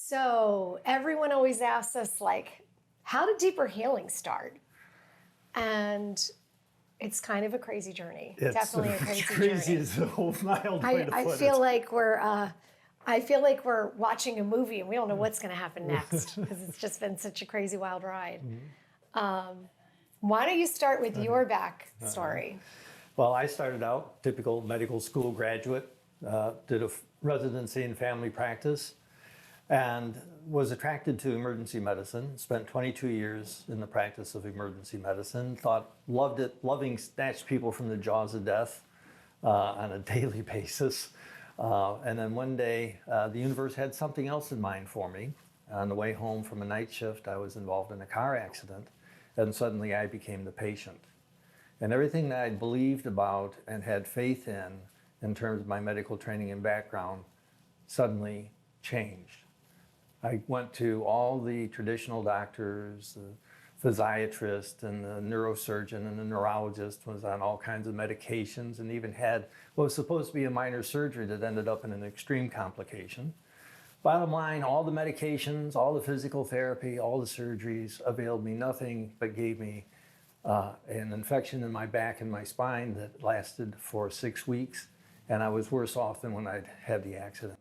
So everyone always asks us, like, how did deeper healing start? And it's kind of a crazy journey. It's definitely a crazy crazy journey. is a mild way to put I feel it. like we're watching a movie and we don't know what's going to happen next because it's just been such a crazy wild ride. Why don't you start with your backstory? Well, I started out typical medical school graduate, did a residency in family practice, and was attracted to emergency medicine. Spent 22 years in the practice of emergency medicine. Loved it, loving snatched people from the jaws of death on a daily basis. And then one day, the universe had something else in mind for me. On the way home from a night shift, I was involved in a car accident, and suddenly I became the patient. And everything that I believed about and had faith in terms of my medical training and background, suddenly changed. I went to all the traditional doctors, the physiatrist and the neurosurgeon and the neurologist, was on all kinds of medications, and even had what was supposed to be a minor surgery that ended up in an extreme complication. Bottom line, all the medications, all the physical therapy, all the surgeries availed me nothing but gave me an infection in my back and my spine that lasted for 6 weeks, and I was worse off than when I'd had the accident.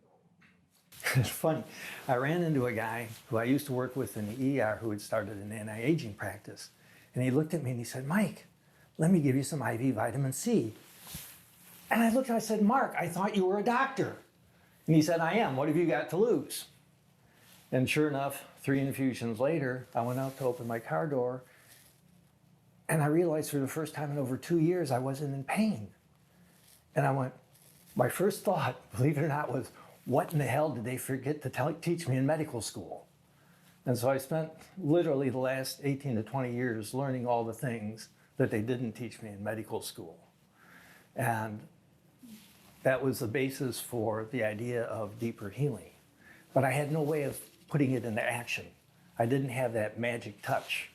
It's funny. I ran into a guy who I used to work with in the ER who had started an anti-aging practice. And he looked at me and he said, "Mike, let me give you some IV vitamin C." And I looked and I said, "Mark, I thought you were a doctor." And he said, "I am. What have you got to lose?" And sure enough, 3 infusions later, I went out to open my car door and I realized for the first time in over 2 years, I wasn't in pain. And I went, my first thought, believe it or not, was, what in the hell did they forget to teach me in medical school? And so I spent literally the last 18 to 20 years learning all the things that they didn't teach me in medical school. And that was the basis for the idea of deeper healing. But I had no way of putting it into action. I didn't have that magic touch.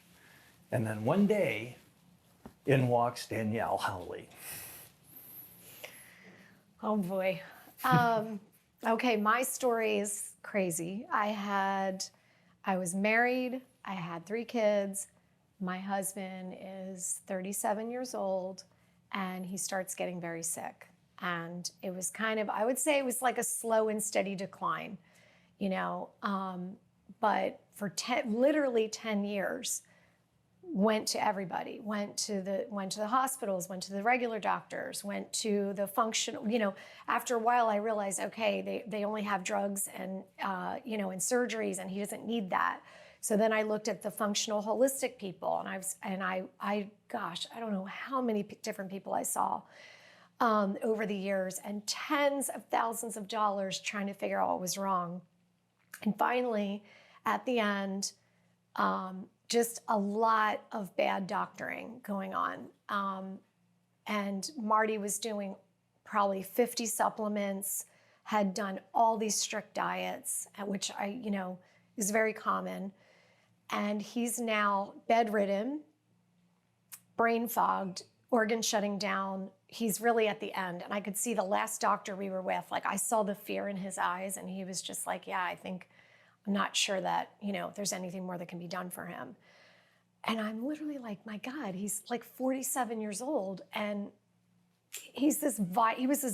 And then one day, in walks Danielle Howley. Oh boy. Okay, my story is crazy. I was married, I had 3 kids. My husband is 37 years old and he starts getting very sick. And it was kind of, I would say it was like a slow and steady decline, but for literally 10 years, went to everybody, went to the hospitals, went to the regular doctors, went to the functional, after a while I realized, okay, they only have drugs and, and surgeries and he doesn't need that. So then I looked at the functional holistic people and gosh, I don't know how many different people I saw over the years, and tens of thousands of dollars trying to figure out what was wrong. And finally, at the end, just a lot of bad doctoring going on. And Marty was doing probably 50 supplements, had done all these strict diets, which is very common. And he's now bedridden, brain fogged, organs shutting down. He's really at the end. And I could see the last doctor we were with, like I saw the fear in his eyes and he was just like, yeah, I'm not sure that, there's anything more that can be done for him. And I'm literally like, my God, he's like 47 years old. And he was this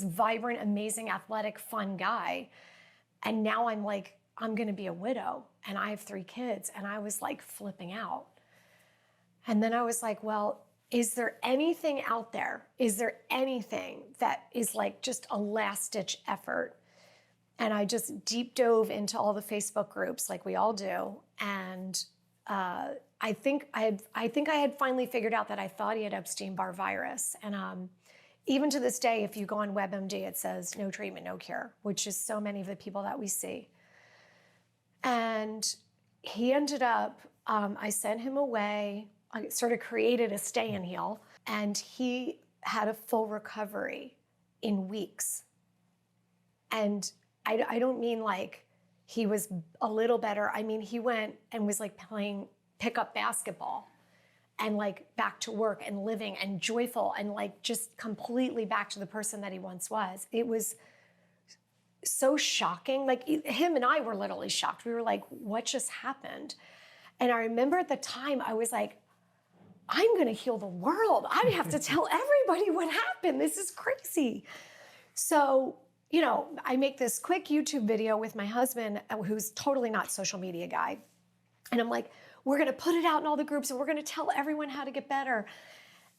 vibrant, amazing, athletic, fun guy. And now I'm like, I'm going to be a widow and I have 3 kids. And I was like flipping out. And then I was like, well, is there anything out there? Is there anything that is like just a last ditch effort? And I just deep dove into all the Facebook groups like we all do. And I think I had finally figured out that I thought he had Epstein-Barr virus. And even to this day, if you go on WebMD, it says no treatment, no cure, which is so many of the people that we see. And he ended up, I sent him away. I sort of created a stay and heal, and he had a full recovery in weeks. And I don't mean like he was a little better. I mean, he went and was like playing pickup basketball and like back to work and living and joyful and like just completely back to the person that he once was. It was so shocking. Like him and I were literally shocked. We were like, what just happened? And I remember at the time I was like, I'm going to heal the world. I have to tell everybody what happened. This is crazy. So, you know, I make this quick YouTube video with my husband, who's totally not social media guy. And I'm like, we're going to put it out in all the groups and we're going to tell everyone how to get better.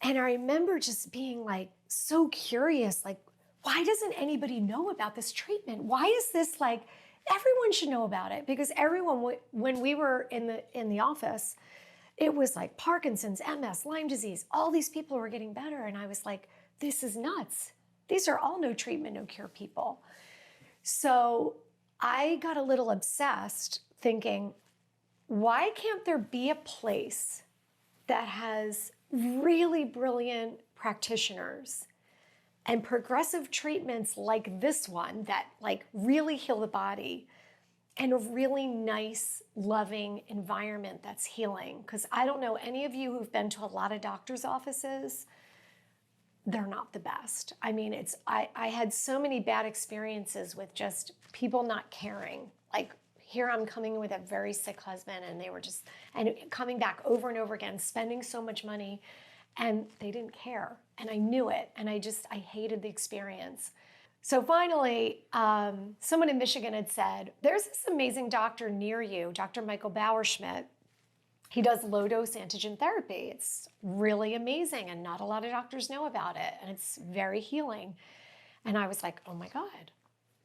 And I remember just being like so curious, like, why doesn't anybody know about this treatment? Why is this like, everyone should know about it? Because everyone, when we were in the office, it was like Parkinson's, MS, Lyme disease, all these people were getting better. And I was like, this is nuts. These are all no treatment, no cure people. So I got a little obsessed thinking, why can't there be a place that has really brilliant practitioners and progressive treatments like this one that like really heal the body and a really nice, loving environment that's healing? Because I don't know any of you who've been to a lot of doctor's offices, they're not the best. I mean, I had so many bad experiences with just people not caring. Like here I'm coming with a very sick husband and they were just, and coming back over and over again, spending so much money and they didn't care. And I knew it. And I hated the experience. So finally, someone in Michigan had said, there's this amazing doctor near you, Dr. Michael Bauerschmidt. He does low-dose antigen therapy. It's really amazing, and not a lot of doctors know about it, and it's very healing. And I was like, oh my God,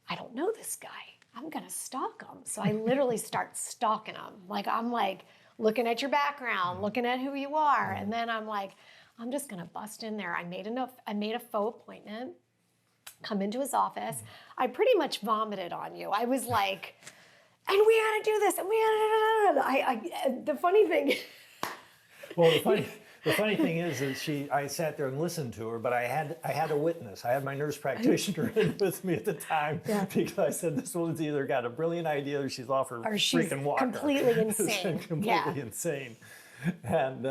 I don't know this guy. I'm gonna stalk him. So I literally start stalking him. Like, I'm like looking at your background, looking at who you are, and then I'm like, I'm just gonna bust in there. I made a faux appointment, come into his office. I pretty much vomited on you. I was like, and we had to do this, and we had to, the funny thing. Well, the funny thing is I sat there and listened to her, but I had a witness. I had my nurse practitioner in with me at the time because I said this woman's either got a brilliant idea or she's off her freaking walker. Completely insane. Completely insane. And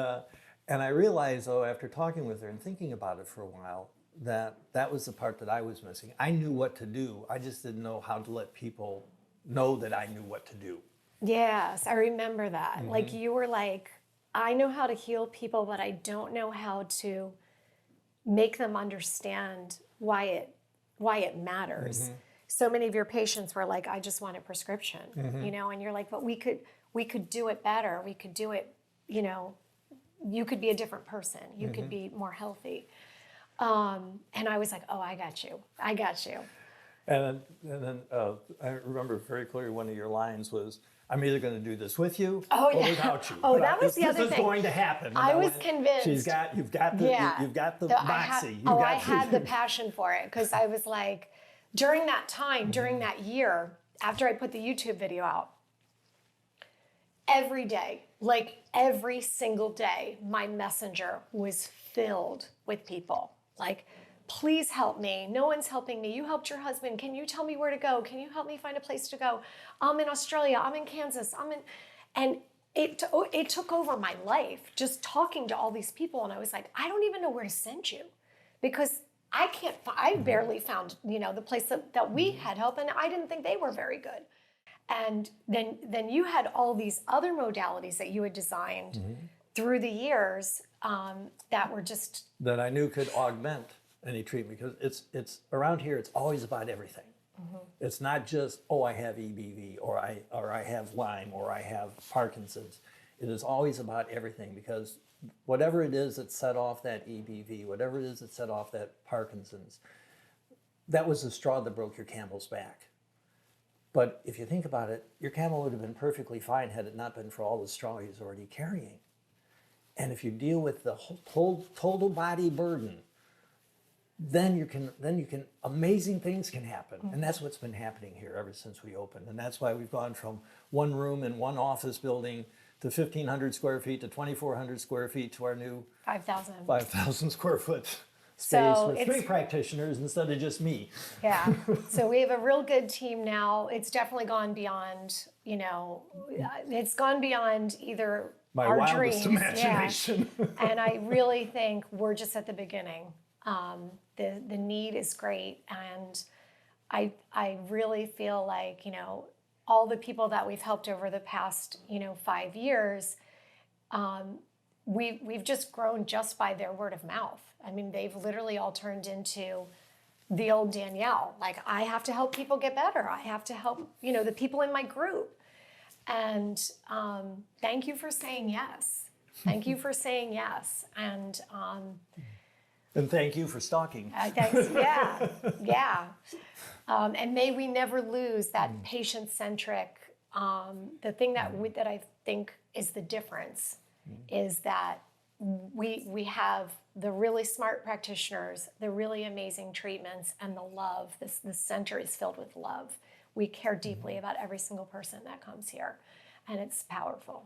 I realized, though, after talking with her and thinking about it for a while, that was the part that I was missing. I knew what to do. I just didn't know how to let people know that I knew what to do. Yes, I remember that. Like you were like, I know how to heal people, but I don't know how to make them understand why it matters. So many of your patients were like, I just want a prescription, you know, and you're like, but we could do it better. We could do it, you know, you could be a different person. You could be more healthy. And I was like, oh, I got you. And then I remember very clearly one of your lines was, I'm either going to do this with you or without you. Oh, that was the other thing. This is going to happen. And I was convinced. You've got the moxie. I had the passion for it because I was like, during that time, during that year, after I put the YouTube video out, every day, like every single day, my messenger was filled with people. Like, please help me. No one's helping me. You helped your husband. Can you tell me where to go? Can you help me find a place to go? I'm in Australia. I'm in Kansas. And it took over my life just talking to all these people. And I was like, I don't even know where to send you because I barely found, you know, the place that we had help. And I didn't think they were very good. And then you had all these other modalities that you had designed through the years that were just... that I knew could augment any treatment, because it's around here, it's always about everything. It's not just, oh, I have EBV or I have Lyme or I have Parkinson's. It is always about everything, because whatever it is that set off that EBV, whatever it is that set off that Parkinson's, that was the straw that broke your camel's back. But if you think about it, your camel would have been perfectly fine had it not been for all the straw he's already carrying. And if you deal with the whole total body burden, then you can amazing things can happen. And that's what's been happening here ever since we opened. And that's why we've gone from one room in one office building to 1,500 square feet to 2,400 square feet to our new 5,000 square foot space with 3 practitioners instead of just me. Yeah. So we have a real good team now. It's definitely gone beyond, you know, it's gone beyond either my our wildest dreams. imagination. Yeah. And I really think we're just at the beginning. The need is great, and I really feel like, all the people that we've helped over the past, 5 years, we've just grown just by their word of mouth. I mean, they've literally all turned into the old Danielle. Like, I have to help people get better. I have to help, the people in my group. And thank you for saying yes. Thank you for saying yes. And thank you for stalking. thanks. Yeah, yeah. And may we never lose that patient-centric. The thing that I think is the difference is that we have the really smart practitioners, the really amazing treatments, and the love. This center is filled with love. We care deeply about every single person that comes here, and it's powerful.